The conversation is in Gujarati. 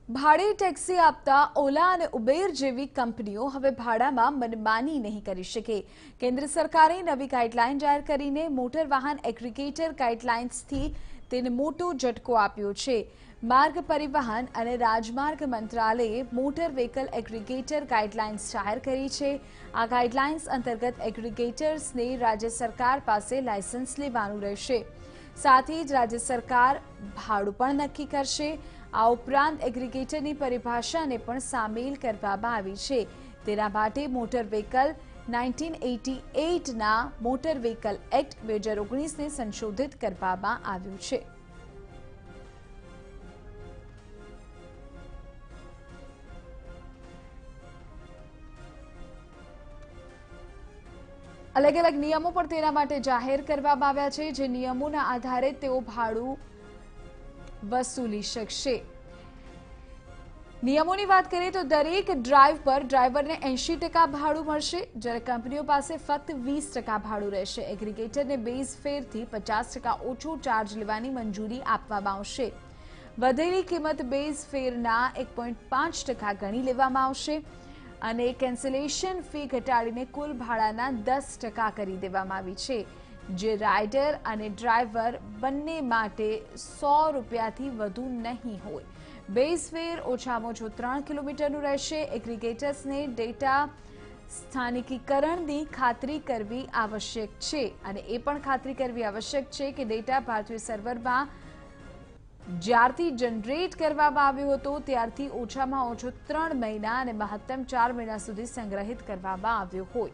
ભાડે ટેક્સી આપતા ઓલા અને ઉબેર જેવી કંપનીઓ હવે ભાડામાં મનમાની નહીં કરી શકે। કેન્દ્ર સરકારે નવી ગાઈડલાઈન જાહેર કરીને મોટર વાહન એગ્રીગેટર ગાઈડલાઇન્સથી તેને મોટો ઝટકો આપ્યો છે। માર્ગ પરિવહન અને રાજમાર્ગ મંત્રાલયે મોટર વ્હીકલ એગ્રીગેટર ગાઈડલાઇન્સ જાહેર કરી છે। આ ગાઈડલાઇન્સ અંતર્ગત એગ્રીગેટર્સને રાજ્ય સરકાર પાસે લાયસન્સ લેવાનું રહેશે। साथ ही राज्य सरकार भाड़ू पण नक्की करशे। आ उपरांत एग्रीगेटरनी परिभाषाने पण सामेल करवामां आवी छे। तेना माटे मोटर व्हीकल 1988 ना मोटर व्हीकल एक्ट 2019 ने संशोधित करवामां आव्युं छे। अलग अलग नियमों पर तेना माटे जाहेर करवामां आव्या छे, जे नियमोना आधारे तेओ भाड़ू वसूली शकशे। नियमोनी बात करीए तो दरेक ड्राइव पर ड्राइवरने 80% भाड़ू मळशे, ज्यारे कंपनीओ पासे फक्त 20% भाड़ू रहेशे। एग्रीगेटरने बेઝ फेरथी 50% ओछो चार्ज लेवानी मंजूरी आपवामां आवशे। वधेली किंमत बेઝ फेરના 1.5% गणी लेवामां आवशे અને કેન્સલેશન ફી ઘટાડીને કુલ ભાડાના 10% કરી દેવામાં આવી છે, જે રાઇડર અને ડ્રાઈવર બંને માટે 100 રૂપિયાથી વધુ નહીં હોય। બેઝ ફેર ઓછામાં ઓછો 3 કિલોમીટરનું રહેશે। એગ્રીગેટર્સને ડેટા સ્થાનિકીકરણની ખાતરી કરવી આવશ્યક છે અને એ પણ ખાતરી કરવી આવશ્યક છે કે ડેટા ભારતીય સર્વરમાં જ્યારથી જનરેટ કરવામાં આવ્યો હતો ત્યારથી ઓછામાં ઓછો 3 મહિના અને મહત્તમ 4 મહિના સુધી સંગ્રહિત કરવામાં આવ્યો હોય।